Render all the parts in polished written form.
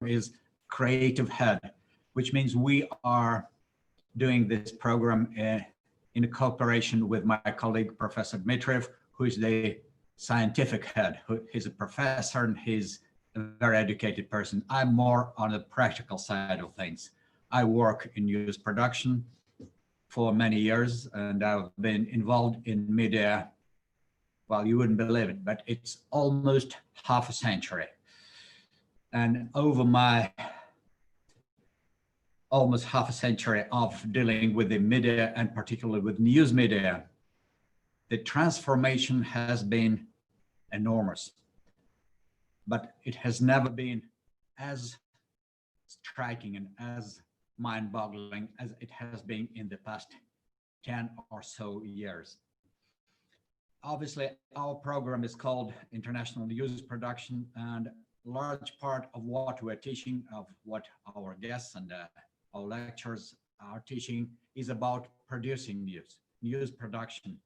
is creative head, which means we are doing this program in cooperation with my colleague, Professor Dmitriev, who is the scientific head. He's a professor and he's a very educated person. I'm more on the practical side of things. I work in news production for many years, and I've been involved in media, well, you wouldn't believe it, but it's almost half a century. And over my almost half a century of dealing with the media, and particularly with news media, the transformation has been enormous. But it has never been as striking and as mind-boggling as it has been in the past 10 or so years. Obviously, our program is called International News Production, and large part of what we're teaching, of what our guests and our lecturers are teaching, is about producing news production.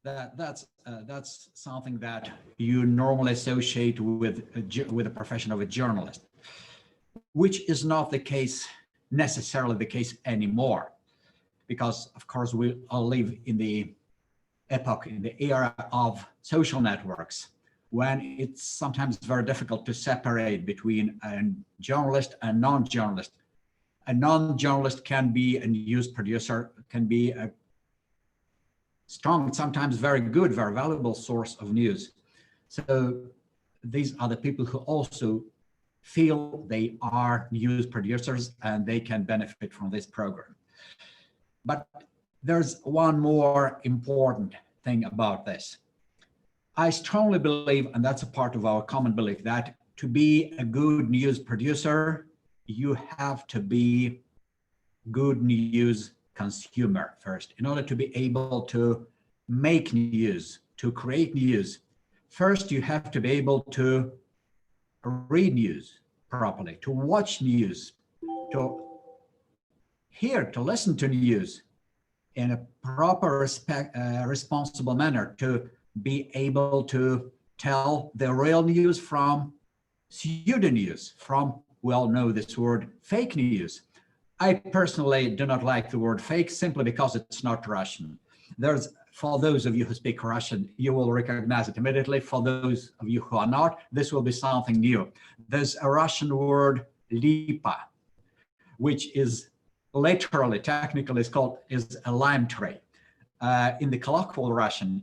That's something that you normally associate with the profession of a journalist, which is not the case, necessarily the case anymore, because of course we all live in the epoch, in the era of social networks, when it's sometimes very difficult to separate between a journalist and non-journalist. A non-journalist can be a news producer, can be a strong, sometimes very good, very valuable source of news. So these are the people who also feel they are news producers and they can benefit from this program. But there's one more important thing about this. I strongly believe, and that's a part of our common belief, that to be a good news producer, you have to be good news consumer first. In order to be able to make news, to create news, first you have to be able to read news properly, to watch news, to hear, to listen to news in a proper, responsible manner, to be able to tell the real news from pseudo news, from, we all know this word, fake news. I personally do not like the word fake simply because it's not Russian. For those of you who speak Russian, you will recognize it immediately. For those of you who are not, this will be something new. There's a Russian word, lipa, which is literally, technically is a lime tree. In the colloquial Russian,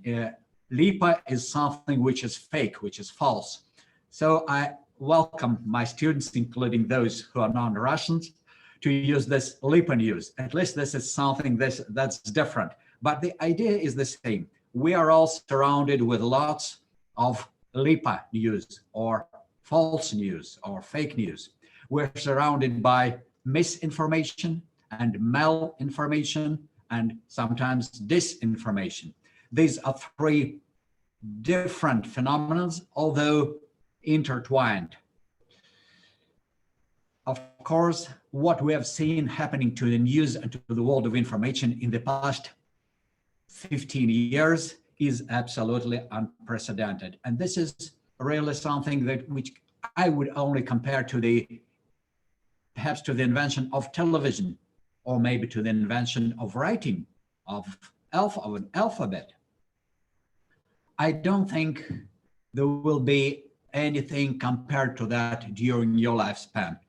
lipa is something which is fake, which is false. So I welcome my students, including those who are non-Russians, to use this lipa news. At least this is something that's different. But the idea is the same. We are all surrounded with lots of lipa news or false news or fake news. We're surrounded by misinformation and malinformation and sometimes disinformation. These are three different phenomena, although intertwined. Of course, what we have seen happening to the news and to the world of information in the past 15 years is absolutely unprecedented. And this is really something which I would only compare to perhaps to the invention of television, or maybe to the invention of writing, of an alphabet. I don't think there will be anything compared to that during your lifespan.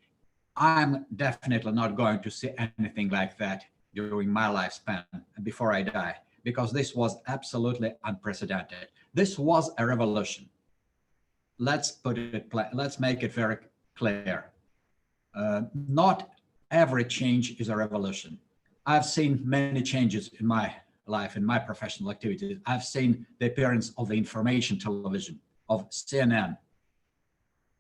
I'm definitely not going to see anything like that during my lifespan before I die, because this was absolutely unprecedented. This was a revolution. Let's make it very clear. Not every change is a revolution. I've seen many changes in my life, in my professional activities. I've seen the appearance of the information television, of CNN.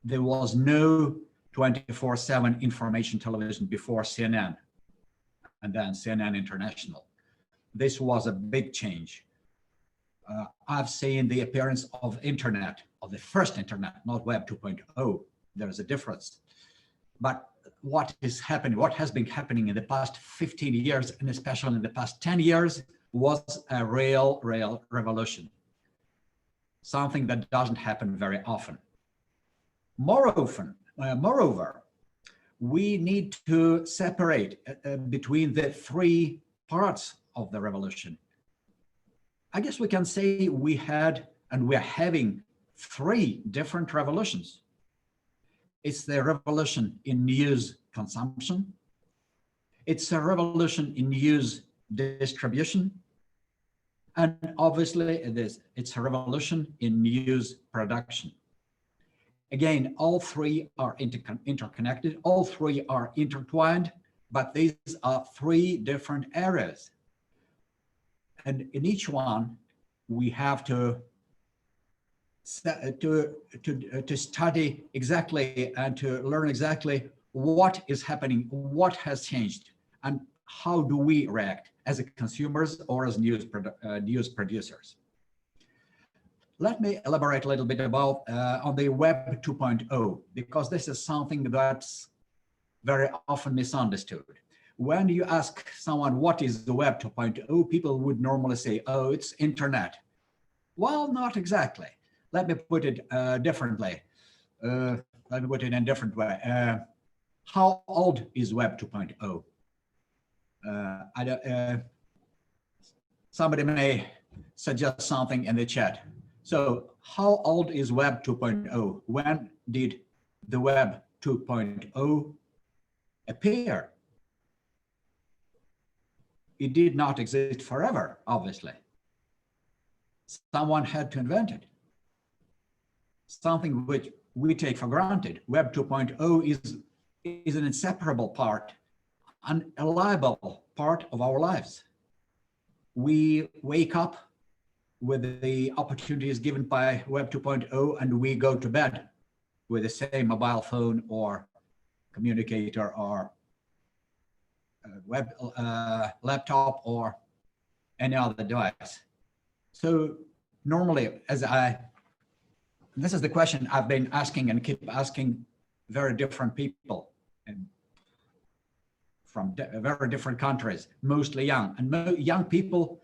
There was no 24/7 information television before CNN, and then CNN International. This was a big change. I've seen the appearance of internet, of the first internet, not Web 2.0. There's a difference. But what has been happening in the past 15 years, and especially in the past 10 years, was a real revolution. Something that doesn't happen very often. More often, Moreover, we need to separate between the three parts of the revolution. I guess we can say we had and we're having three different revolutions. It's the revolution in news consumption. It's a revolution in news distribution. And obviously it's a revolution in news production. Again, all three are interconnected, all three are intertwined, but these are three different areas. And in each one, we have to study exactly and to learn exactly what is happening, what has changed, and how do we react as consumers or as news producers. Let me elaborate a little bit about on the Web 2.0, because this is something that's very often misunderstood. When you ask someone what is the Web 2.0, people would normally say, oh, it's internet. Well, not exactly. Let me put it differently. Let me put it in a different way. How old is Web 2.0? Somebody may suggest something in the chat. So how old is Web 2.0? When did the Web 2.0 appear? It did not exist forever, obviously. Someone had to invent it. Something which we take for granted. Web 2.0 is an inseparable part, an inalienable part of our lives. We wake up with the opportunities given by Web 2.0, and we go to bed with the same mobile phone or communicator or web laptop or any other device. So normally, this is the question I've been asking and keep asking very different people and from very different countries, mostly young. And young people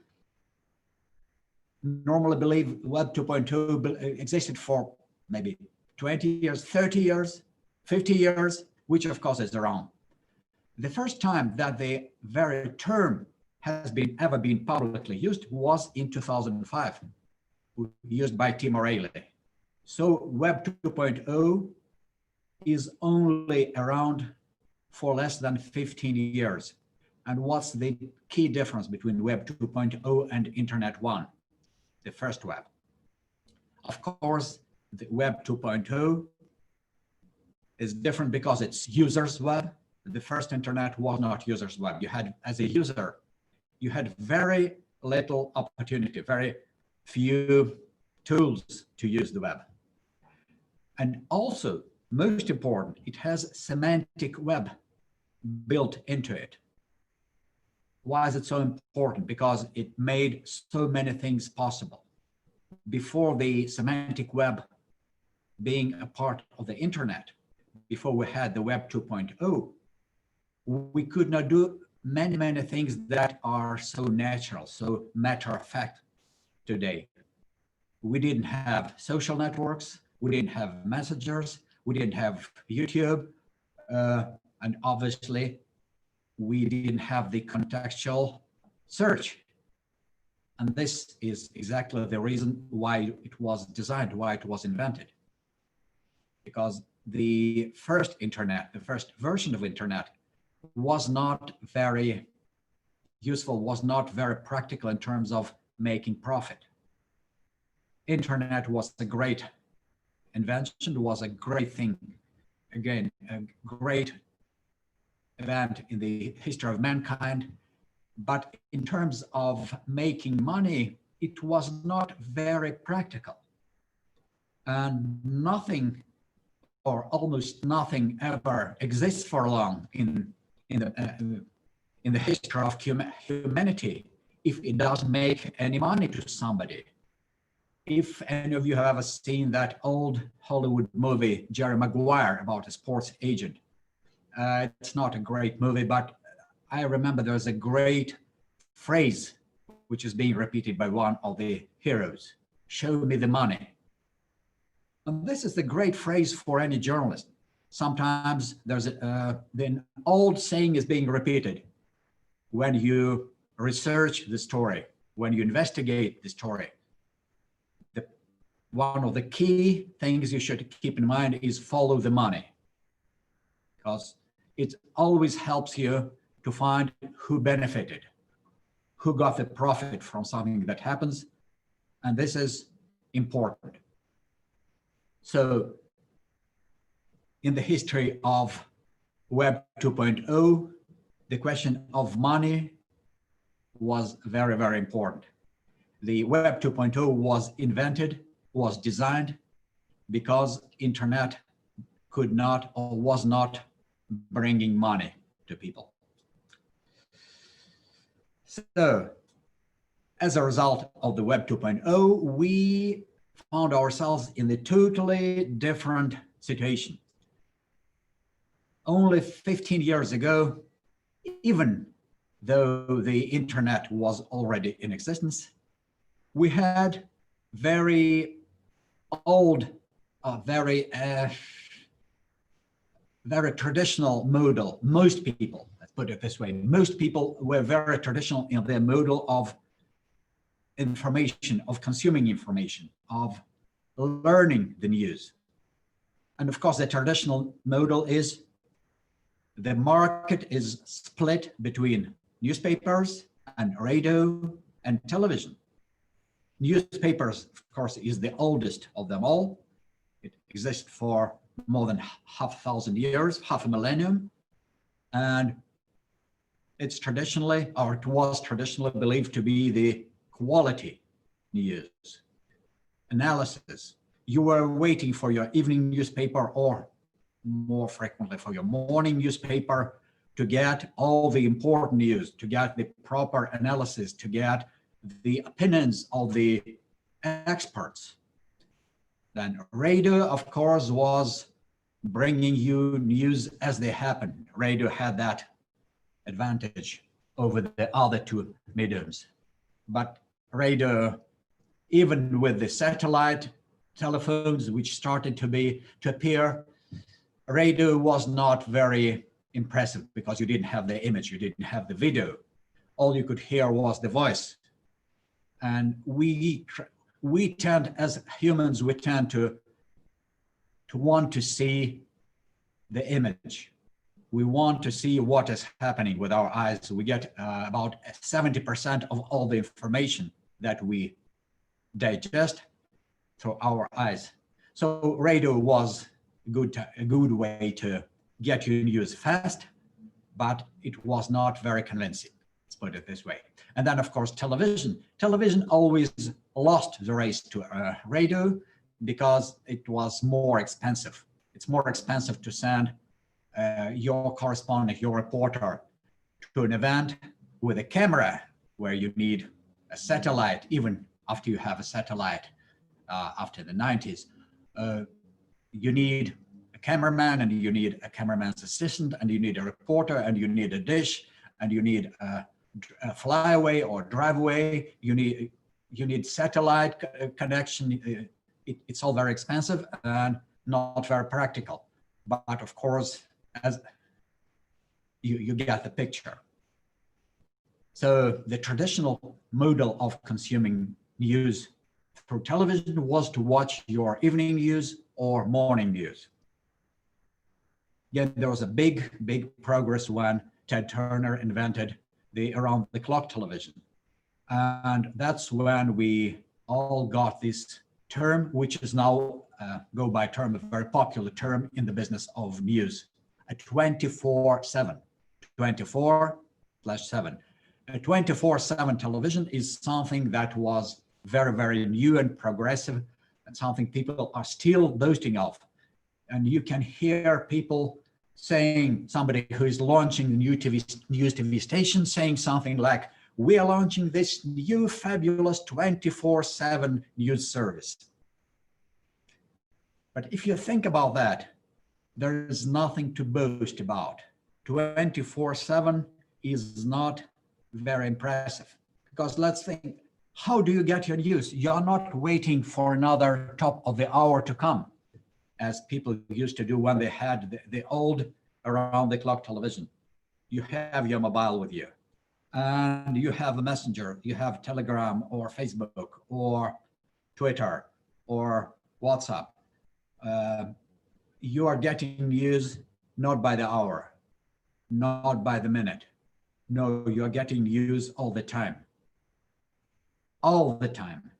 normally believe Web 2.0 existed for maybe 20 years, 30 years, 50 years, which of course is wrong. The first time that the very term has ever been publicly used was in 2005, used by Tim O'Reilly. So Web 2.0 is only around for less than 15 years. And what's the key difference between Web 2.0 and Internet 1? The first web. Of course, the Web 2.0 is different because it's users web. The first internet was not users web. You had, as a user, you had very little opportunity, very few tools to use the web. And also, most important, it has semantic web built into it. Why is it so important? Because it made so many things possible. Before the semantic web being a part of the internet, before we had the Web 2.0, we could not do many things that are so natural, so matter of fact today. We didn't have social networks, we didn't have messengers, we didn't have YouTube, and obviously we didn't have the contextual search. And this is exactly the reason why it was designed, why it was invented. Because the first internet, the first version of internet was not very useful, was not very practical in terms of making profit. Internet was a great invention, was a great thing. Again, a great event in the history of mankind. But in terms of making money, it was not very practical. And nothing or almost nothing ever exists for long in the history of humanity if it doesn't make any money to somebody. If any of you have ever seen that old Hollywood movie, Jerry Maguire, about a sports agent, it's not a great movie, but I remember there's a great phrase which is being repeated by one of the heroes: show me the money. And this is the great phrase for any journalist. Sometimes there's the old saying is being repeated. When you research the story, when you investigate the story, one of the key things you should keep in mind is follow the money, because it always helps you to find who benefited, who got the profit from something that happens, and this is important. So in the history of Web 2.0, the question of money was very, very important. The Web 2.0 was invented, was designed because internet could not or was not bringing money to people. So as a result of the Web 2.0, we found ourselves in a totally different situation. Only 15 years ago, even though the internet was already in existence, we had very old, very traditional model. Most people, let's put it this way, most people were very traditional in their model of information, of consuming information, of learning the news. And of course, the traditional model is the market is split between newspapers and radio and television. Newspapers, of course, is the oldest of them all. It exists for more than half a millennium. And it's traditionally, or it was traditionally believed to be the quality news analysis. You were waiting for your evening newspaper, or more frequently for your morning newspaper, to get all the important news, to get the proper analysis, to get the opinions of the experts. Then radio, of course, was bringing you news as they happen. Radio had that advantage over the other two mediums. But radio, even with the satellite telephones which started to appear, radio was not very impressive because you didn't have the image, you didn't have the video. All you could hear was the voice. And we tend, as humans, we tend to want to see the image. We want to see what is happening with our eyes. We get about 70% of all the information that we digest through our eyes. So radio was a good way to get you news fast, but it was not very convincing, let's put it this way. And then, of course, television. Television always lost the race to radio because it was more expensive. It's more expensive to send your correspondent, your reporter, to an event with a camera where you need a satellite. Even after you have a satellite after the 90s, you need a cameraman, and you need a cameraman's assistant, and you need a reporter, and you need a dish, and you need a flyaway or drive-away. You need satellite connection. It's all very expensive and not very practical. But of course, as you get the picture. So the traditional model of consuming news through television was to watch your evening news or morning news. Yet there was a big progress when Ted Turner invented the around-the-clock television. And that's when we all got this term, which is now, go by term, a very popular term in the business of news, a 24/7, 24/7. A 24/7 television is something that was very new and progressive, and something people are still boasting of. And you can hear people saying, somebody who is launching a news TV station saying something like, we are launching this new fabulous 24/7 news service. But if you think about that, there is nothing to boast about. 24/7 is not very impressive, because let's think, how do you get your news? You're not waiting for another top of the hour to come. as people used to do when they had the old around-the-clock television. You have your mobile with you, and you have a messenger, you have Telegram or Facebook or Twitter or WhatsApp. You are getting news not by the hour, not by the minute. No, you're getting news all the time. All the time.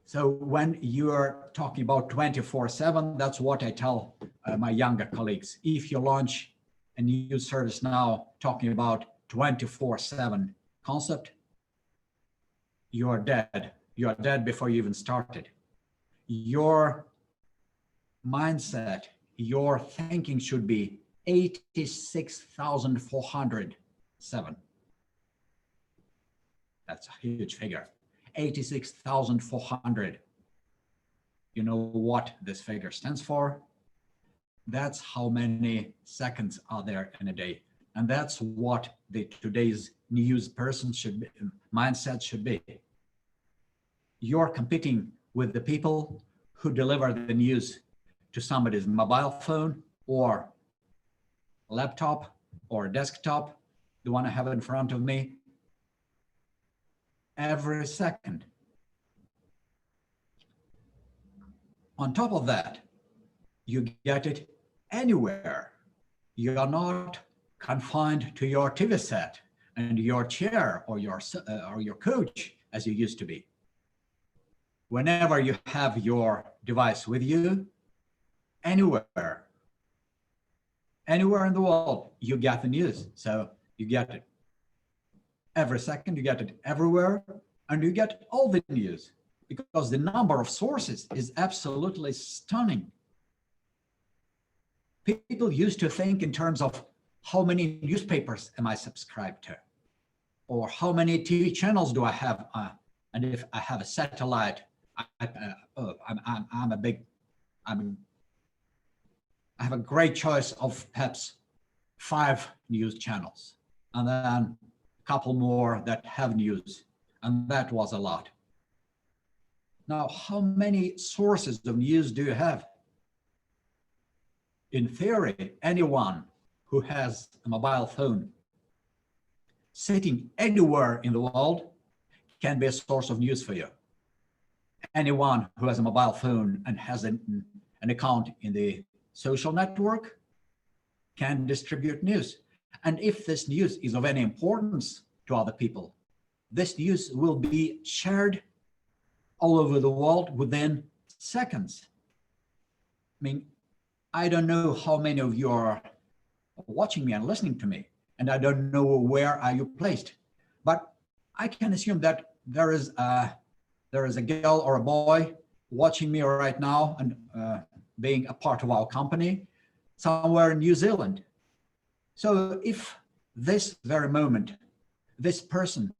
So when you're talking about 24/7, that's what I tell my younger colleagues. If you launch a new service now talking about 24/7 concept, you're dead. You're dead before you even started. Your mindset, your thinking should be 86,407. That's a huge figure. 86,400. You know what this figure stands for? That's how many seconds are there in a day. And that's what today's news person mindset should be. You're competing with the people who deliver the news to somebody's mobile phone or laptop or desktop, the one I have in front of me, every second. On top of that, you get it anywhere. You are not confined to your TV set and your chair or your couch as you used to be. Whenever you have your device with you, anywhere in the world, you get the news. So you get it every second, you get it everywhere, and you get all the news because the number of sources is absolutely stunning. People used to think in terms of how many newspapers am I subscribed to, or how many TV channels do I have, and if I have a satellite, I have a great choice of perhaps 5 news channels, and then a couple more that have news, and that was a lot. Now, how many sources of news do you have? In theory, anyone who has a mobile phone sitting anywhere in the world can be a source of news for you. Anyone who has a mobile phone and has an account in the social network can distribute news. And if this news is of any importance to other people, this news will be shared all over the world within seconds. I mean, I don't know how many of you are watching me and listening to me, and I don't know where are you placed, but I can assume that there is a girl or a boy watching me right now and being a part of our company somewhere in New Zealand. So if this very moment, this person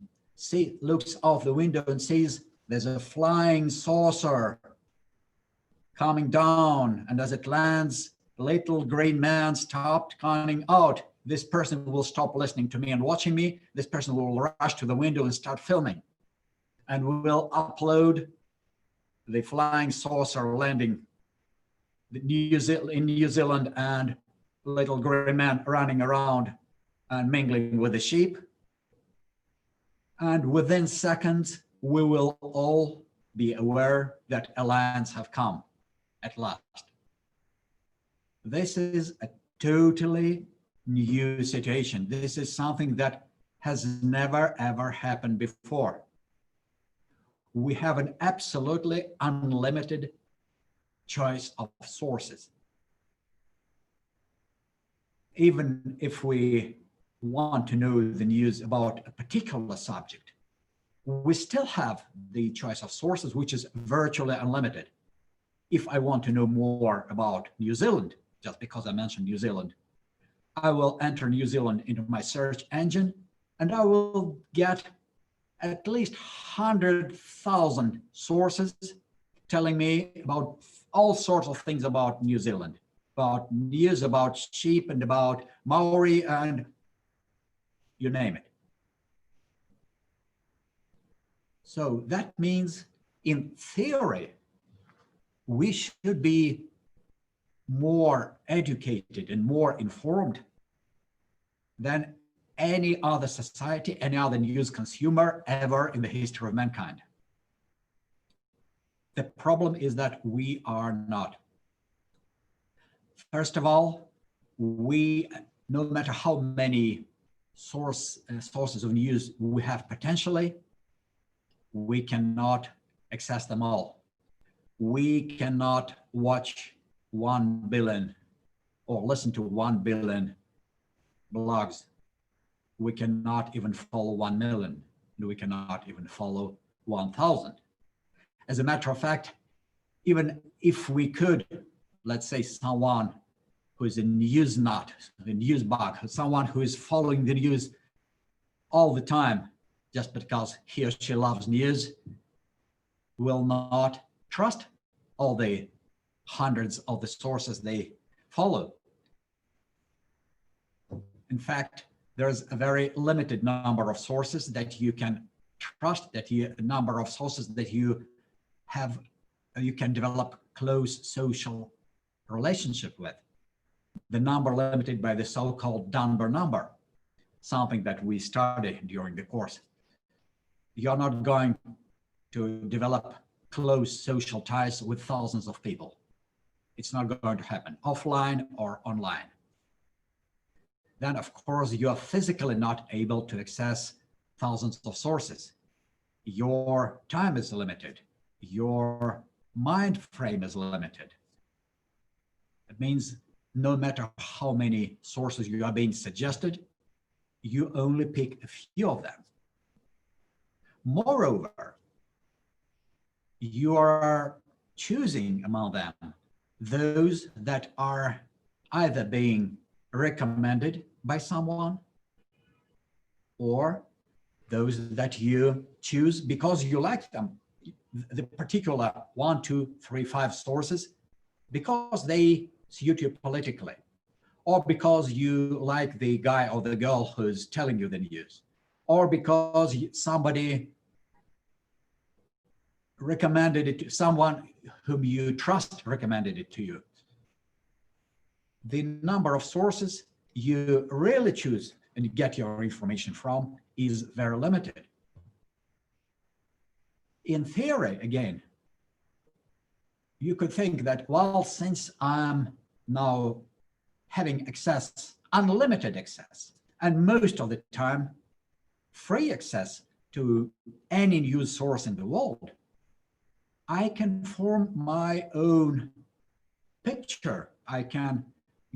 looks out the window and sees there's a flying saucer coming down, and as it lands, little green man stopped coming out. This person will stop listening to me and watching me. This person will rush to the window and start filming, and we will upload the flying saucer landing in New Zealand and little green man running around and mingling with the sheep. And within seconds, we will all be aware that aliens have come at last. This is a totally new situation. This is something that has never, ever happened before. We have an absolutely unlimited choice of sources. Even if we want to know the news about a particular subject, we still have the choice of sources, which is virtually unlimited. If I want to know more about New Zealand, just because I mentioned New Zealand, I will enter New Zealand into my search engine, and I will get at least 100,000 sources telling me about all sorts of things about New Zealand, about news about sheep and about Maori and you name it. So that means, in theory, we should be more educated and more informed than any other society, any other news consumer ever in the history of mankind. The problem is that we are not. First of all, we, no matter how many sources of news we have potentially, we cannot access them all. We cannot watch 1 billion or listen to 1 billion blogs. We cannot even follow 1 million. We cannot even follow 1,000. As a matter of fact, even if we could, let's say someone who is a news nut, a news bug, someone who is following the news all the time, just because he or she loves news, will not trust all the hundreds of the sources they follow. In fact, there's a very limited number of sources that you can trust, a number of sources that you can develop close social relationship with. The number limited by the so-called Dunbar number, something that we studied during the course. You're not going to develop close social ties with thousands of people. It's not going to happen, offline or online. Then, of course, you are physically not able to access thousands of sources. Your time is limited. Your mind frame is limited. It means no matter how many sources you are being suggested, you only pick a few of them. Moreover, you are choosing among them those that are either being recommended by someone or those that you choose because you like them, the particular 1, 2, 3, 5 sources, because they suit you politically, or because you like the guy or the girl who's telling you the news, or because somebody recommended it to someone whom you trust, recommended it to you. The number of sources you really choose and get your information from is very limited. In theory, again, you could think that, well, since I'm now having access, unlimited access, and most of the time free access to any news source in the world, I can form my own picture. I can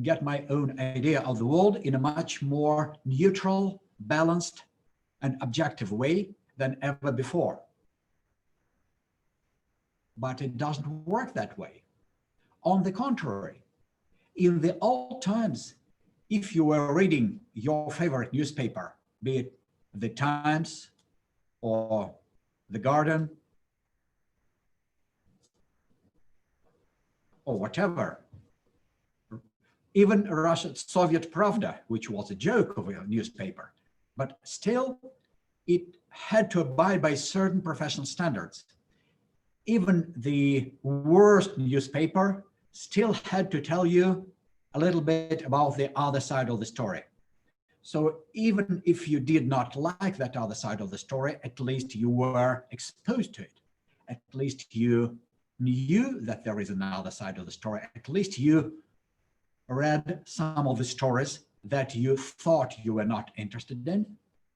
get my own idea of the world in a much more neutral, balanced, and objective way than ever before. But it doesn't work that way. On the contrary, in the old times, if you were reading your favorite newspaper, be it the Times or the Guardian or whatever, even Russia's Soviet Pravda, which was a joke of a newspaper, but still it had to abide by certain professional standards. Even the worst newspaper still had to tell you a little bit about the other side of the story. So even if you did not like that other side of the story, at least you were exposed to it. At least you knew that there is another side of the story. At least you read some of the stories that you thought you were not interested in,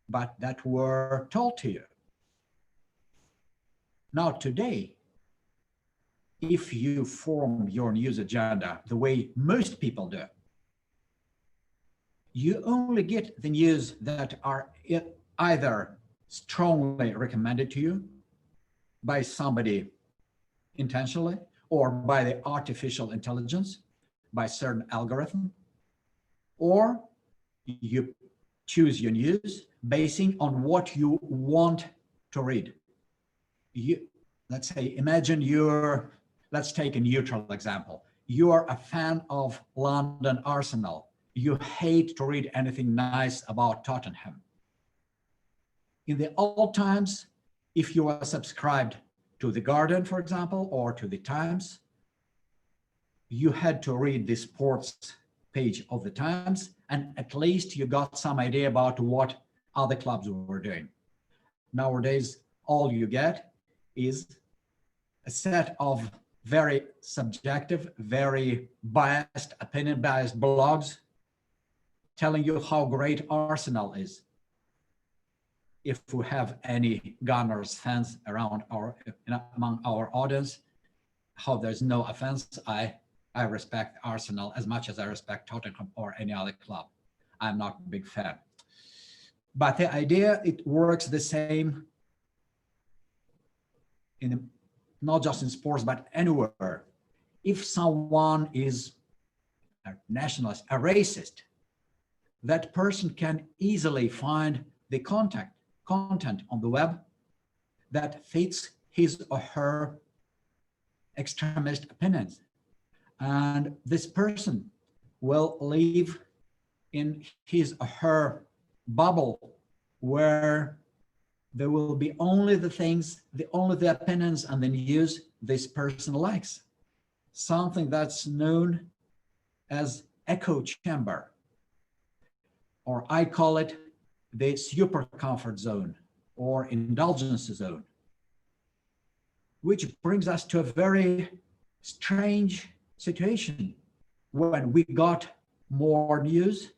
but that were told to you. Now today, if you form your news agenda the way most people do, you only get the news that are either strongly recommended to you by somebody intentionally or by the artificial intelligence, by certain algorithm, or you choose your news basing on what you want to read. Let's say, imagine let's take a neutral example. You are a fan of London Arsenal. You hate to read anything nice about Tottenham. In the old times, if you are subscribed to The Guardian, for example, or to The Times, you had to read the sports page of the Times, and at least you got some idea about what other clubs were doing. Nowadays, all you get is a set of very subjective, very biased, opinion-biased blogs telling you how great Arsenal is. If we have any Gunners fans around among our audience, how there's no offense, I respect Arsenal as much as I respect Tottenham or any other club. I'm not a big fan. But the idea, it works the same in not just in sports, but anywhere. If someone is a nationalist, a racist, that person can easily find the content on the web that fits his or her extremist opinions. And this person will live in his or her bubble where there will be only the things, only the opinions and the news this person likes. Something that's known as echo chamber, or I call it the super comfort zone or indulgence zone, which brings us to a very strange situation when we got more news,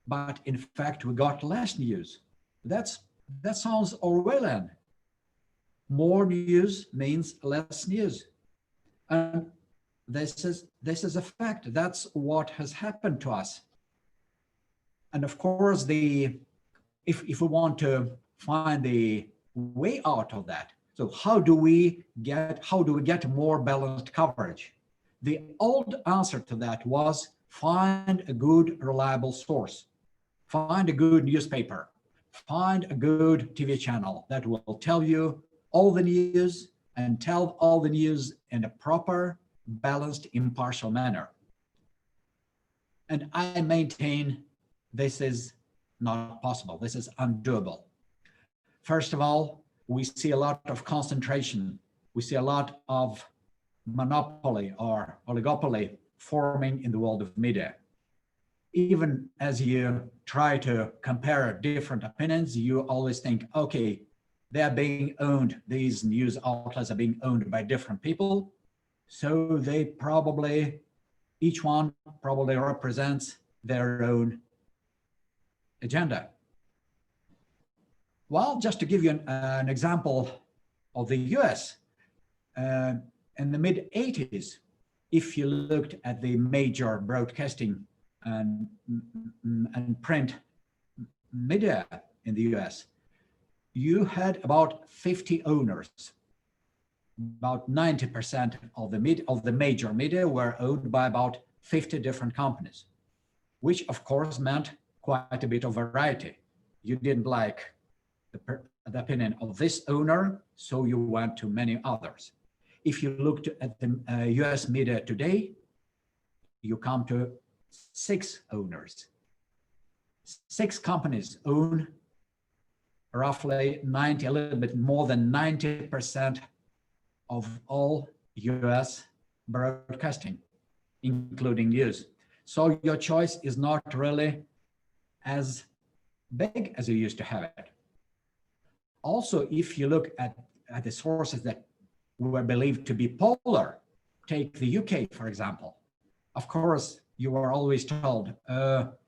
but in fact we got less news. That sounds Orwellian. More news means less news. And this is a fact. That's what has happened to us. And of course, if we want to find the way out of that, so how do we get more balanced coverage? The old answer to that was find a good, reliable source, find a good newspaper, find a good TV channel that will tell you all the news and tell all the news in a proper, balanced, impartial manner. And I maintain this is not possible. This is undoable. First of all, we see a lot of concentration. We see a lot of monopoly or oligopoly forming in the world of media. Even as you try to compare different opinions, you always think, okay, they're being owned, these news outlets are being owned by different people. So they probably, each one probably represents their own agenda. Well, just to give you an example of the US, in the mid-80s, if you looked at the major broadcasting and print media in the US, you had about 50 owners. About 90% of the major media were owned by about 50 different companies, which of course meant quite a bit of variety. You didn't like the opinion of this owner, so you went to many others. If you looked at the US media today, you come to 6 owners. 6 companies own roughly a little bit more than 90% of all US broadcasting, including news. So your choice is not really as big as you used to have it. Also, if you look at the sources that were believed to be polar, take the UK, for example. Of course, you were always told,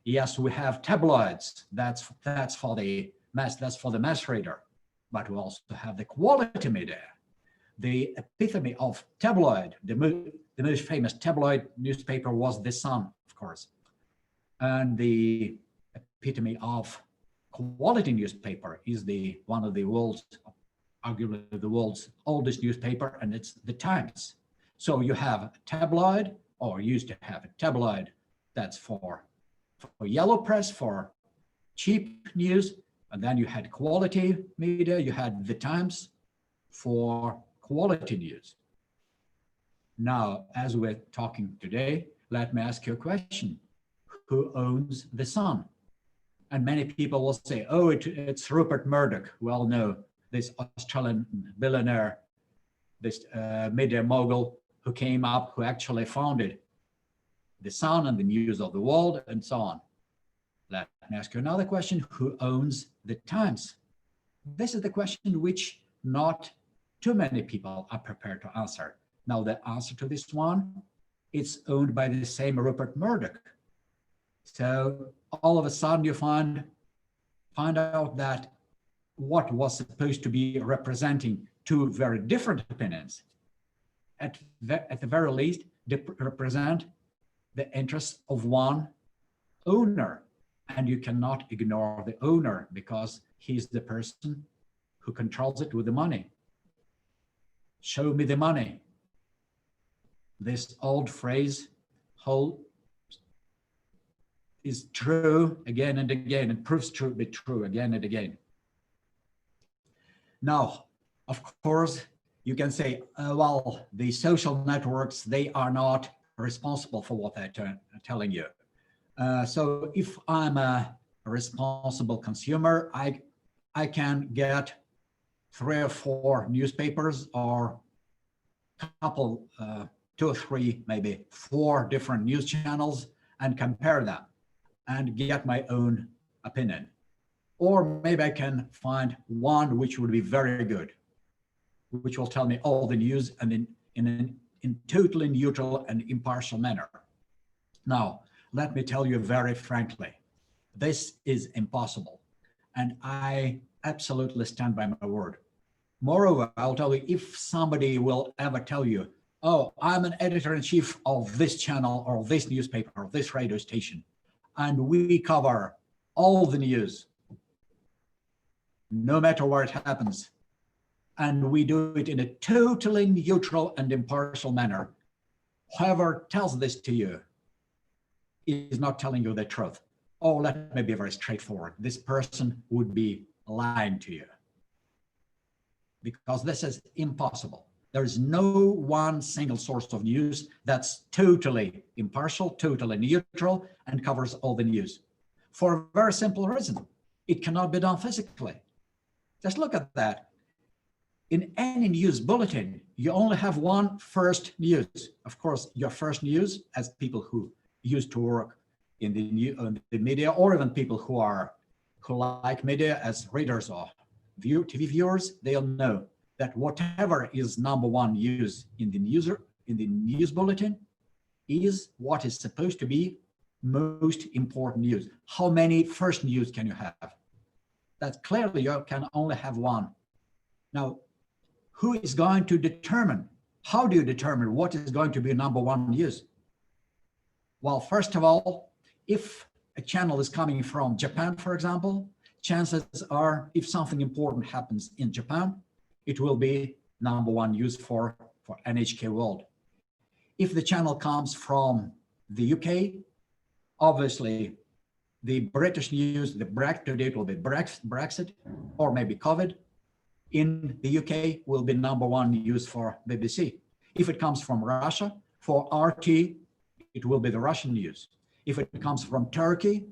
yes, we have tabloids. That's for the mass reader, but we also have the quality media. The epitome of tabloid, the most famous tabloid newspaper was The Sun, of course. And the epitome of quality newspaper is one of the world's, arguably the world's oldest newspaper, and it's The Times. So you have a tabloid, or used to have a tabloid, that's for yellow press, for cheap news, and then you had quality media, you had The Times for quality news. Now, as we're talking today, let me ask you a question. Who owns The Sun? And many people will say, oh, it's Rupert Murdoch. Well, no, this Australian billionaire, this media mogul who came up, who actually founded the Sun and the News of the World, and so on. Let me ask you another question. Who owns the Times? This is the question which not too many people are prepared to answer. Now, the answer to this one, it's owned by the same Rupert Murdoch. So all of a sudden you find out that what was supposed to be representing two very different opinions, at the very least, they represent the interests of one owner. And you cannot ignore the owner because he's the person who controls it with the money. Show me the money. This old phrase is true again and again, and proves to be true again and again. Now, of course, you can say, well, the social networks, they are not responsible for what they're telling you. So if I'm a responsible consumer, I can get 3 or 4 newspapers or a couple, 2 or 3, maybe 4 different news channels and compare them and get my own opinion. Or maybe I can find one which would be very good, which will tell me all the news and in totally neutral and impartial manner. Now, let me tell you very frankly, this is impossible. And I absolutely stand by my word. Moreover, I'll tell you, if somebody will ever tell you, oh, I'm an editor-in-chief of this channel or this newspaper or this radio station, and we cover all the news, no matter where it happens, and we do it in a totally neutral and impartial manner, whoever tells this to you is not telling you the truth. Oh, let me be very straightforward. This person would be lying to you, because this is impossible. There is no one single source of news that's totally impartial, totally neutral, and covers all the news. For a very simple reason, it cannot be done physically. Just look at that. In any news bulletin, you only have one first news. Of course, your first news, as people who used to work in the media, or even people who like media as readers or TV viewers, they'll know that whatever is #1 news in the news bulletin is what is supposed to be most important news. How many first news can you have? That's clearly you can only have one. Now, who is going to determine? How do you determine what is going to be #1 news? Well, first of all, if a channel is coming from Japan, for example, chances are if something important happens in Japan, it will be #1 news for NHK World. If the channel comes from the UK, obviously the British news, today it will be Brexit or maybe COVID in the UK will be #1 news for BBC. If it comes from Russia, for RT, it will be the Russian news. If it comes from Turkey,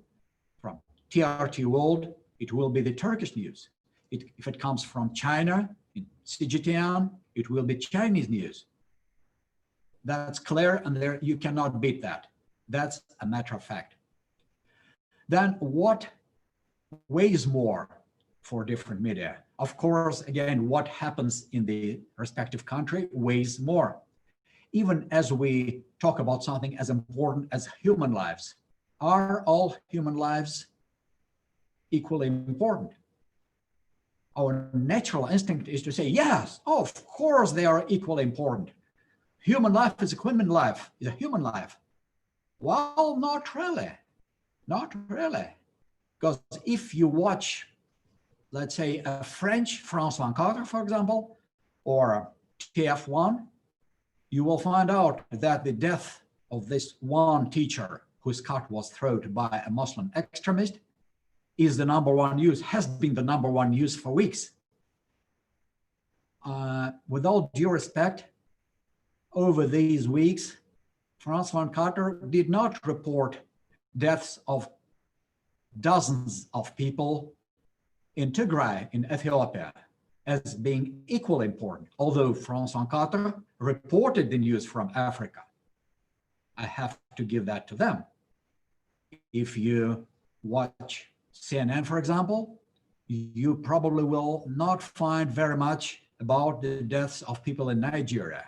from TRT World, it will be the Turkish news. If it comes from China, in CGTN, it will be Chinese news. That's clear, and there you cannot beat that. That's a matter of fact. Then what weighs more for different media? Of course, again, what happens in the respective country weighs more. Even as we talk about something as important as human lives, are all human lives equally important? Our natural instinct is to say, yes, of course they are equally important. Human life is a human life, is a human life. Well, not really, not really. Because if you watch, let's say, a French France 24, for example, or TF1, you will find out that the death of this one teacher whose cut was thrown by a Muslim extremist is the #1 news, has been the #1 news for weeks. With all due respect, over these weeks, France 24 did not report deaths of dozens of people in Tigray, in Ethiopia, as being equally important, although France 24 reported the news from Africa, I have to give that to them. If you watch CNN, for example, you probably will not find very much about the deaths of people in Nigeria.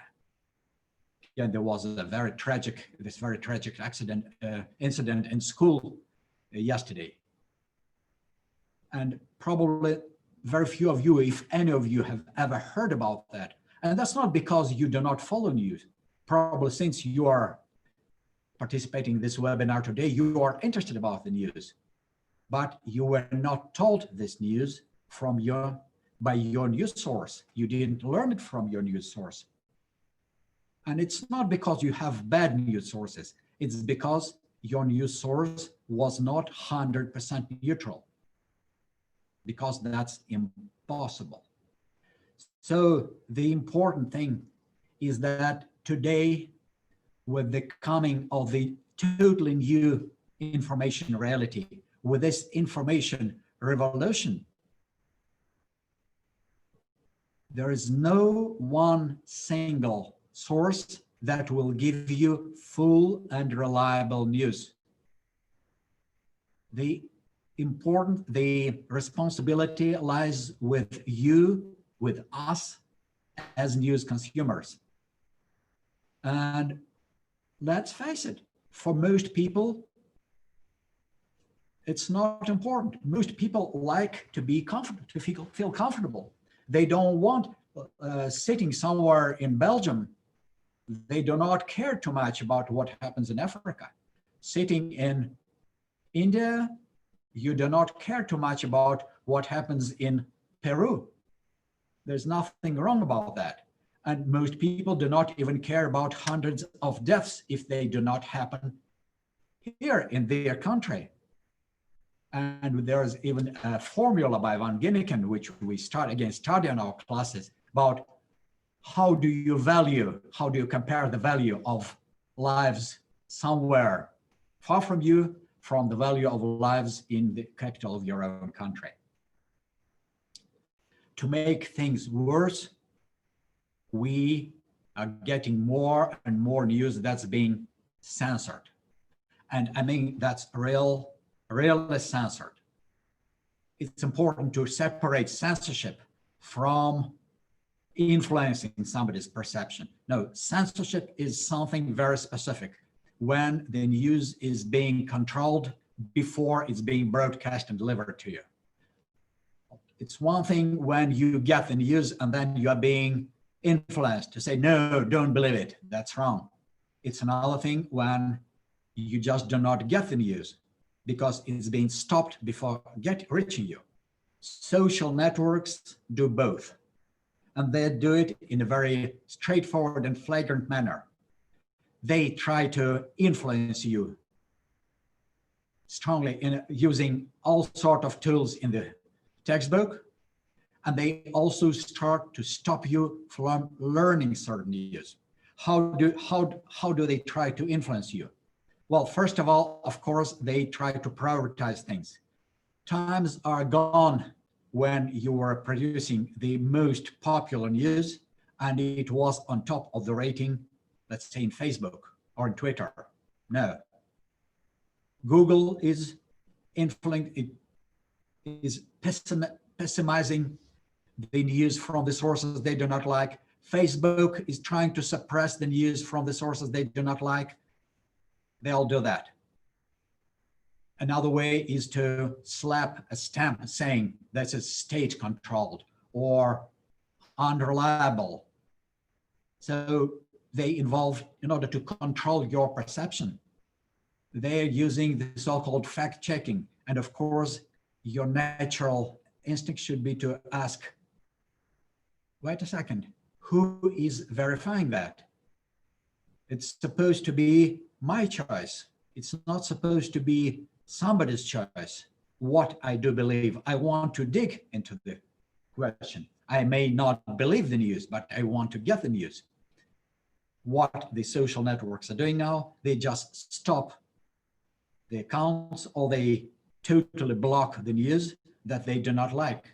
And there was a very tragic incident in school yesterday. And probably very few of you, if any of you, have ever heard about that. And that's not because you do not follow news. Probably since you are participating in this webinar today, you are interested about the news, but you were not told this news by your news source. You didn't learn it from your news source. And it's not because you have bad news sources. It's because your news source was not 100% neutral, because that's impossible. So the important thing is that today, with the coming of the totally new information reality, with this information revolution, there is no one single source that will give you full and reliable news. The responsibility lies with you, with us as news consumers. And let's face it, for most people, it's not important. Most people like to be comfortable, to feel comfortable. They don't want sitting somewhere in Belgium. They do not care too much about what happens in Africa. Sitting in India, you do not care too much about what happens in Peru. There's nothing wrong about that. And most people do not even care about hundreds of deaths if they do not happen here in their country. And there's even a formula by Van Ginneken, which we study in our classes, about how do you compare the value of lives somewhere far from you from the value of lives in the capital of your own country. To make things worse, we are getting more and more news that's being censored. And I mean, that's really censored. It's important to separate censorship from influencing somebody's perception. No, censorship is something very specific when the news is being controlled before it's being broadcast and delivered to you. It's one thing when you get the news and then you are being influenced to say, no, don't believe it, that's wrong. It's another thing when you just do not get the news because it's being stopped before reaching you. Social networks do both. And they do it in a very straightforward and flagrant manner. They try to influence you strongly in using all sorts of tools in the textbook, and they also start to stop you from learning certain news. How do they try to influence you? Well, first of all, of course, they try to prioritize things. Times are gone when you were producing the most popular news and it was on top of the rating, let's say in Facebook or in Twitter. No. Google is influencing, is pessimizing the news from the sources they do not like. Facebook is trying to suppress the news from the sources they do not like. They all do that. Another way is to slap a stamp saying this is state-controlled or unreliable. So they involve, in order to control your perception, they're using the so-called fact-checking. And of course, your natural instinct should be to ask, wait a second, who is verifying that? It's supposed to be my choice. It's not supposed to be somebody's choice. What I do believe, I want to dig into the question. I may not believe the news, but I want to get the news. What the social networks are doing now, they just stop the accounts or they totally block the news that they do not like.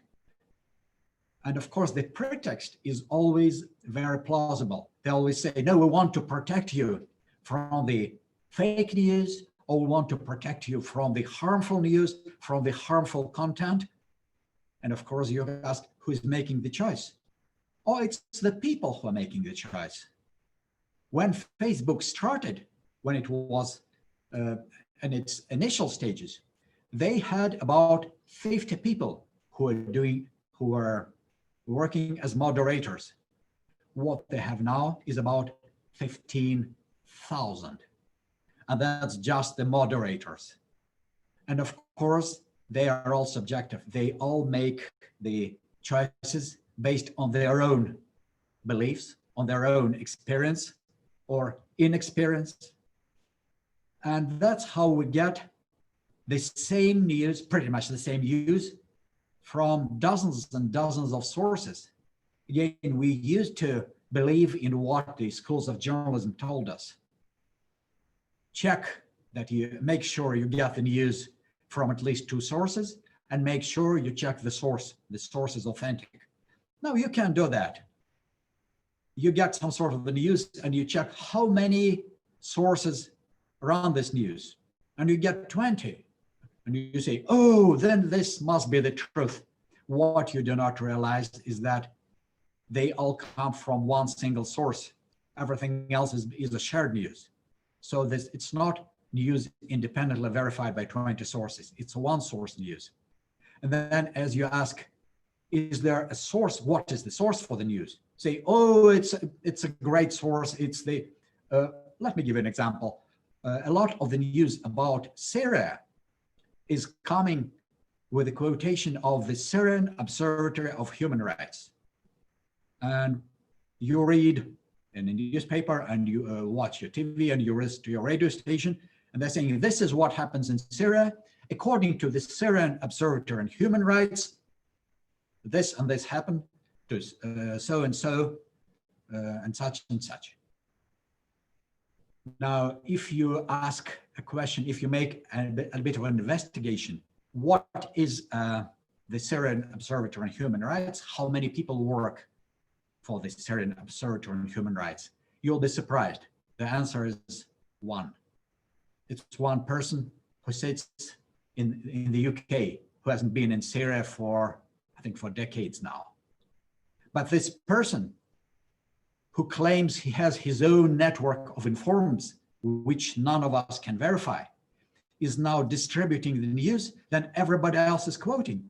And of course, the pretext is always very plausible. They always say, no, we want to protect you from the fake news, or we want to protect you from the harmful news, from the harmful content. And of course, you ask, who's making the choice? Oh, it's the people who are making the choice. When Facebook started, when it was in its initial stages, they had about 50 people who were working as moderators. What they have now is about 15,000. And that's just the moderators. And of course, they are all subjective. They all make the choices based on their own beliefs, on their own experience or inexperience. And that's how we get the same news, pretty much the same news, from dozens and dozens of sources. Again, we used to believe in what the schools of journalism told us. Check that you make sure you get the news from at least 2 sources, and make sure you check the source is authentic. No, you can't do that. You get some sort of the news and you check how many sources around this news, and you get 20. And you say, oh, then this must be the truth. What you do not realize is that they all come from one single source. Everything else is a shared news. So it's not news independently verified by 20 sources. It's one source news. And then as you ask, is there a source? What is the source for the news? Say, oh, it's a great source. It's the, let me give you an example. A lot of the news about Syria is coming with a quotation of the Syrian Observatory of Human Rights. And you read in a newspaper and you watch your TV and you listen to your radio station, and they're saying, this is what happens in Syria. According to the Syrian Observatory on Human Rights, this and this happened to so-and-so and such and such. Now, if you ask a question, if you make a bit of an investigation, what is the Syrian Observatory on Human Rights? How many people work for the Syrian Observatory on Human Rights? You'll be surprised. The answer is 1. It's one person who sits in the UK, who hasn't been in Syria for, I think, for decades now. But this person who claims he has his own network of informants, which none of us can verify, is now distributing the news that everybody else is quoting.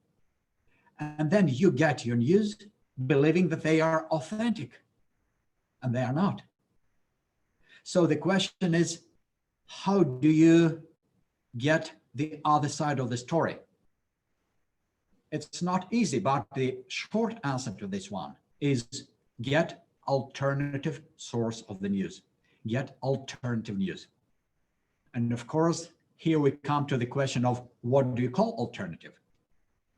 And then you get your news believing that they are authentic, and they are not. So the question is, how do you get the other side of the story? It's not easy, but the short answer to this one is get alternative source of the news. Get alternative news. And of course, here we come to the question of what do you call alternative?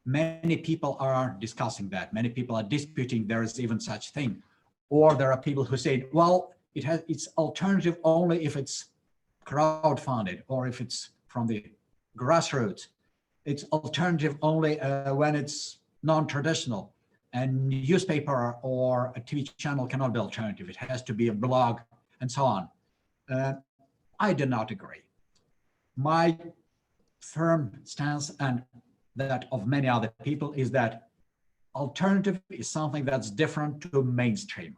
Many people are discussing that. Many people are disputing there is even such thing. Or there are people who say, well, it's alternative only if it's crowdfunded or if it's from the grassroots. It's alternative only when it's non-traditional. And newspaper or a TV channel cannot be alternative. It has to be a blog and so on. I do not agree. My firm stance, and that of many other people, is that alternative is something that's different to mainstream.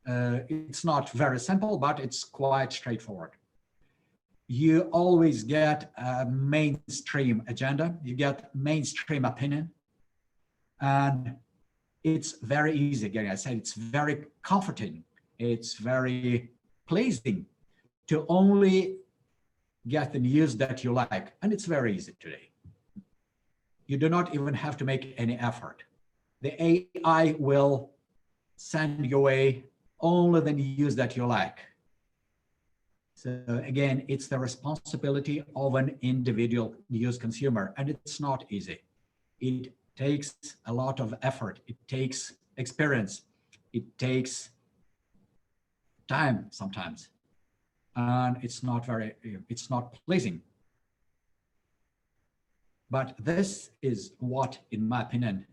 It's not very simple, but it's quite straightforward. You always get a mainstream agenda, you get mainstream opinion, and it's very easy. Again, I said it's very comforting, it's very pleasing to only get the news that you like, and it's very easy today. You do not even have to make any effort. The AI will send your way only the news that you like. So again, it's the responsibility of an individual news consumer, and it's not easy. It takes a lot of effort. It takes experience. It takes time sometimes, and it's not pleasing. But this is what, in my opinion,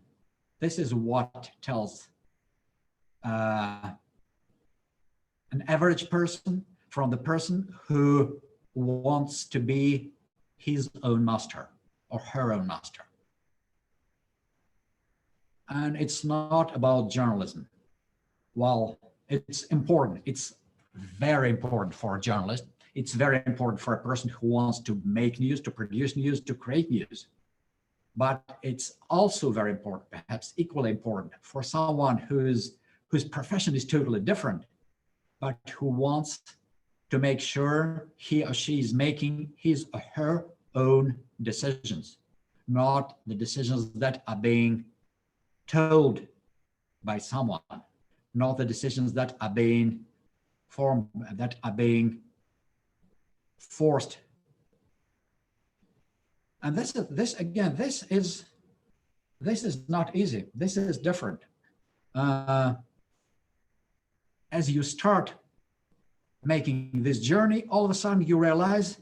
This is what tells an average person from the person who wants to be his own master or her own master. And it's not about journalism. Well, it's important. It's very important for a journalist. It's very important for a person who wants to make news, to produce news, to create news. But it's also very important, perhaps equally important, for someone whose profession is totally different, but who wants to make sure he or she is making his or her own decisions, not the decisions that are being told by someone, not the decisions that are being formed, that are being forced. And this is not easy. This is different. As you start making this journey, all of a sudden you realize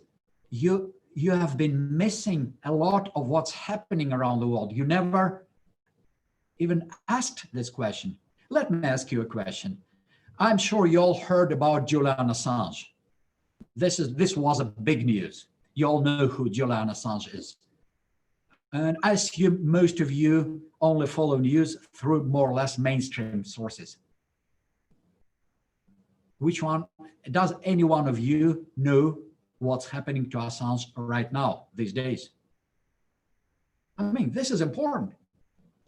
you have been missing a lot of what's happening around the world. You never even asked this question. Let me ask you a question. I'm sure you all heard about Julian Assange. This was a big news. You all know who Julian Assange is. And I assume most of you only follow news through more or less mainstream sources. Which one, does any one of you know what's happening to Assange right now, these days? I mean, this is important.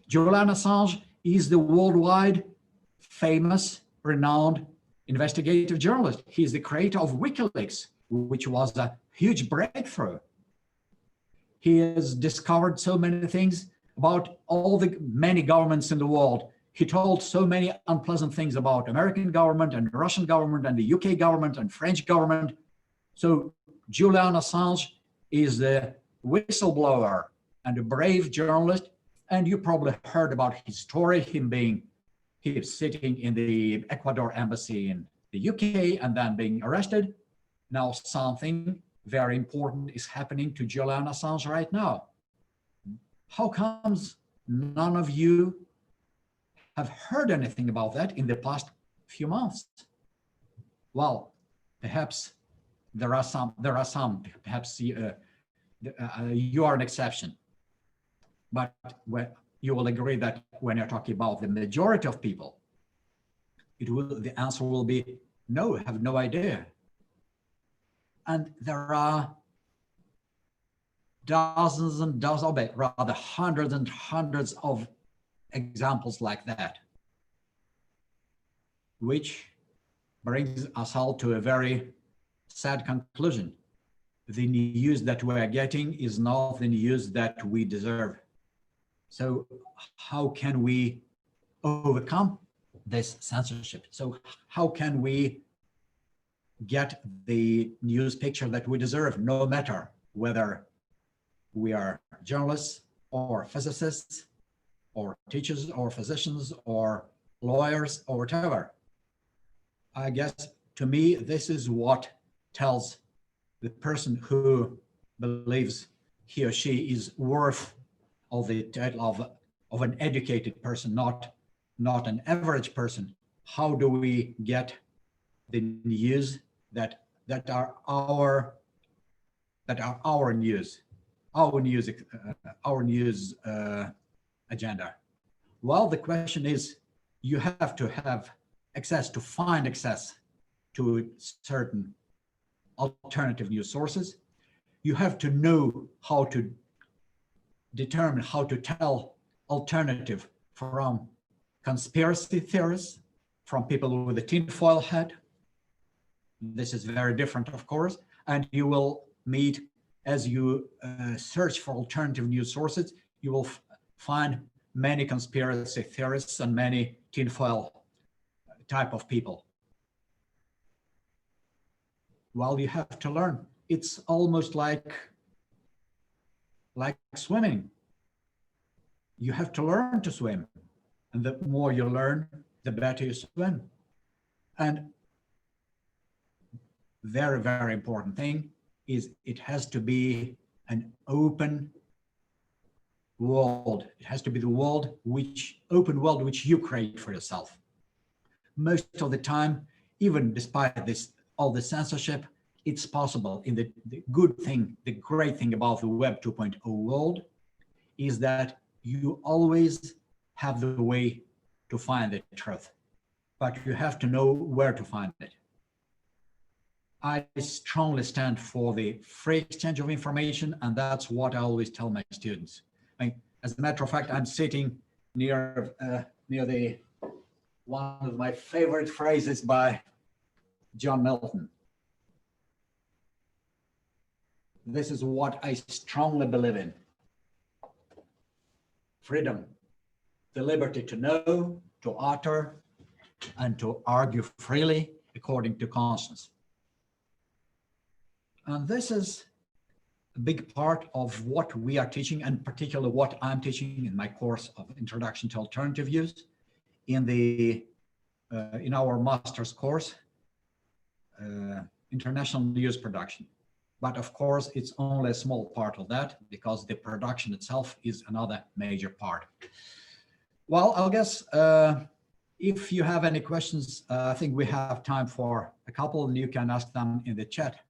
Julian Assange is the worldwide famous, renowned investigative journalist. He's the creator of WikiLeaks, which was a huge breakthrough. He has discovered so many things about all the many governments in the world. He told so many unpleasant things about American government and the Russian government and the UK government and French government. So Julian Assange is the whistleblower and a brave journalist. And you probably heard about his story, he was sitting in the Ecuador embassy in the UK and then being arrested. Now something very important is happening to Julian Assange right now. How comes none of you have heard anything about that in the past few months? Well, perhaps there are some, perhaps you are an exception. But you will agree that when you're talking about the majority of people, the answer will be no, have no idea. And there are dozens and dozens, rather hundreds and hundreds of examples like that, which brings us all to a very sad conclusion. The news that we are getting is not the news that we deserve. So how can we overcome this censorship? So how can we get the news picture that we deserve, no matter whether we are journalists or physicists or teachers or physicians or lawyers or whatever? I guess to me, this is what tells the person who believes he or she is worth of the title of an educated person, not an average person. How do we get the news that are our news agenda? Well, the question is, you have to have find access to certain alternative news sources. You have to know how to determine how to tell alternative from conspiracy theorists, from people with a tinfoil hat. This is very different, of course, and you will meet, as you search for alternative news sources, you will find many conspiracy theorists and many tinfoil type of people. Well, you have to learn. It's almost like swimming. You have to learn to swim. And the more you learn, the better you swim. And very, very important thing is it has to be an open world. It has to be the world open world which you create for yourself. Most of the time, even despite this, all the censorship, it's possible. In the good thing, the great thing about the Web 2.0 world is that you always have the way to find the truth, but you have to know where to find it. I strongly stand for the free exchange of information, and that's what I always tell my students. I mean, as a matter of fact, I'm sitting near the one of my favorite phrases by John Milton. This is what I strongly believe in. Freedom, the liberty to know, to utter, and to argue freely according to conscience. And this is a big part of what we are teaching, and particularly what I'm teaching in my course of Introduction to Alternative Use in our master's course, International News Production. But of course, it's only a small part of that, because the production itself is another major part. Well, I guess if you have any questions, I think we have time for a couple, and you can ask them in the chat.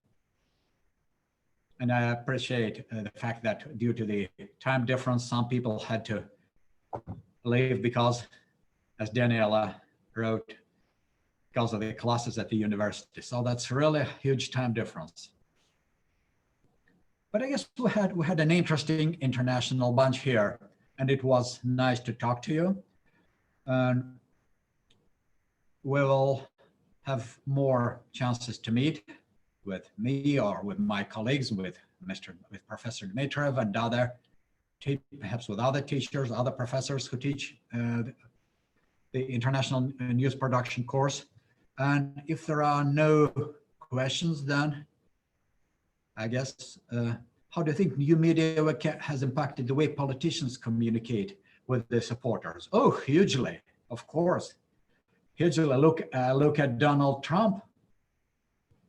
And I appreciate the fact that due to the time difference, some people had to leave because, as Daniela wrote, because of the classes at the university. So that's really a huge time difference. But I guess we had an interesting international bunch here, and it was nice to talk to you. And we will have more chances to meet with me or with my colleagues, with Professor Dmitriev and perhaps with other teachers, other professors who teach the International News Production course. And if there are no questions, then I guess, how do you think new media has impacted the way politicians communicate with their supporters? Oh, hugely, of course. Hugely. Look at Donald Trump,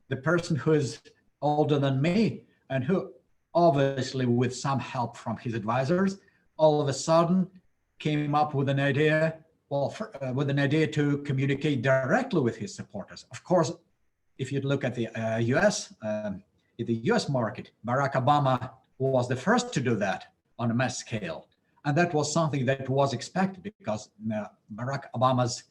the person who is older than me and who obviously with some help from his advisors, all of a sudden came up with an idea, to communicate directly with his supporters. Of course, if you look at the US market, Barack Obama was the first to do that on a mass scale. And that was something that was expected, because Barack Obama's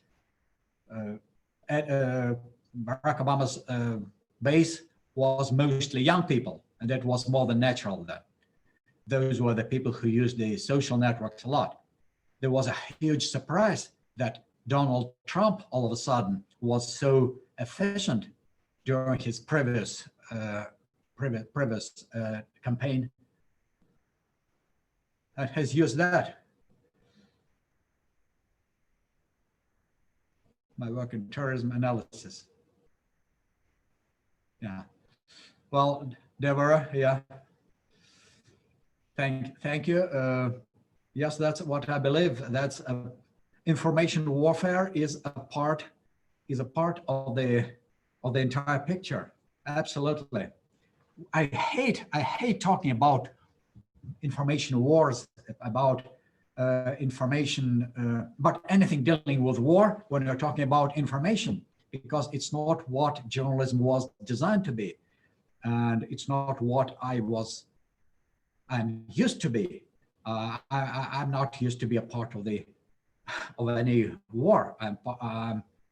base was mostly young people, and that was more than natural that those were the people who used the social networks a lot. There was a huge surprise that Donald Trump all of a sudden was so efficient during his previous campaign and has used that. My work in terrorism analysis. Yeah. Well, Deborah, yeah. Thank you. Yes, that's what I believe. That's information warfare is a part of the entire picture. Absolutely. I hate talking about information wars, about information, but anything dealing with war when you're talking about information, because it's not what journalism was designed to be, and it's not what I'm used to be. I'm not used to be a part of any war.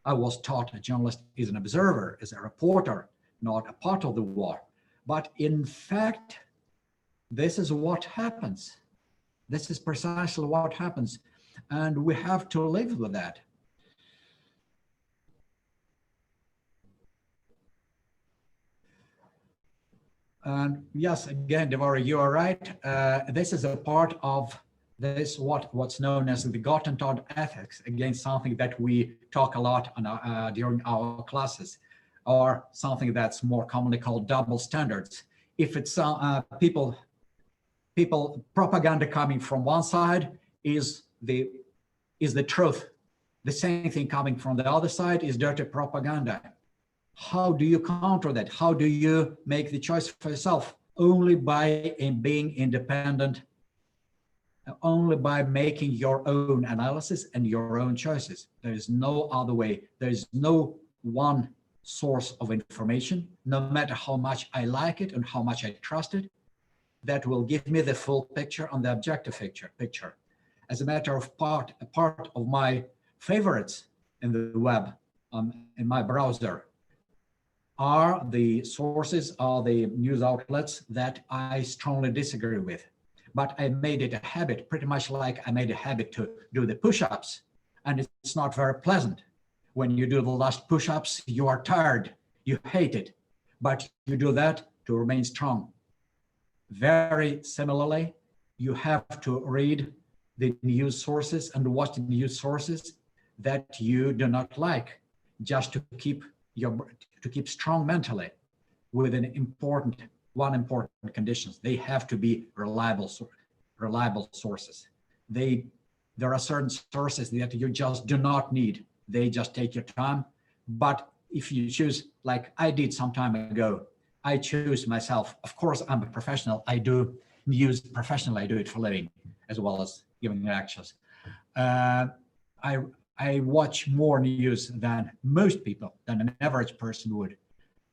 I was taught a journalist is an observer, is a reporter, not a part of the war. But in fact, this is what happens. This is precisely what happens, and we have to live with that. And yes, again, Deborah, you are right. This is a part of this what's known as the Gottentodd ethics, again, something that we talk a lot on during our classes, or something that's more commonly called double standards. If it's propaganda coming from one side is the truth. The same thing coming from the other side is dirty propaganda. How do you counter that? How do you make the choice for yourself? Only by being independent only by making your own analysis and your own choices. There is no other way. There is no one source of information, no matter how much I like it and how much I trust it, that will give me the full picture and the objective picture. As a matter of part, a part of my favorites in the web, in my browser, are the sources, are the news outlets that I strongly disagree with. But I made it a habit, pretty much like I made a habit to do the push-ups, and it's not very pleasant. When you do the last push-ups, you are tired, you hate it, but you do that to remain strong. Very similarly, you have to read the news sources and watch the news sources that you do not like, just to keep strong mentally. With one important conditions: they have to be reliable sources. There are certain sources that you just do not need. They just take your time. But if you choose, like I did some time ago, I choose myself. Of course, I'm a professional. I do news professionally. I do it for a living, as well as giving lectures. I watch more news than most people, than an average person would.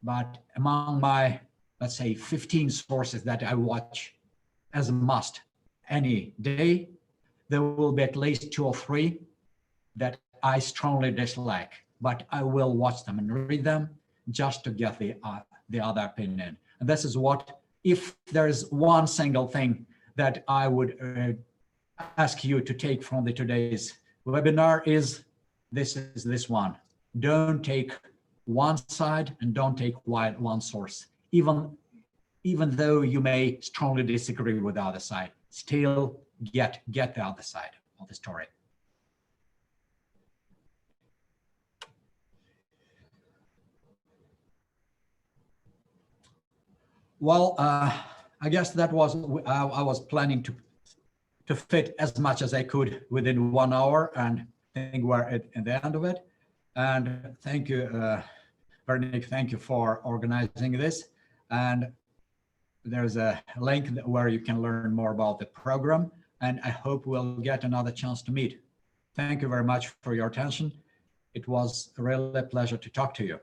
But among my, let's say, 15 sources that I watch as a must any day, there will be at least 2 or 3 that I strongly dislike, but I will watch them and read them just to get the other opinion. And this is what, if there's one single thing that I would ask you to take from today's webinar, is this one. Don't take one side and don't take one source. Even though you may strongly disagree with the other side, still get the other side of the story. Well, I guess that was, I was planning to fit as much as I could within 1 hour, and I think we're at the end of it. And thank you, Veronique, thank you for organizing this. And there's a link where you can learn more about the program, and I hope we'll get another chance to meet. Thank you very much for your attention. It was really a pleasure to talk to you.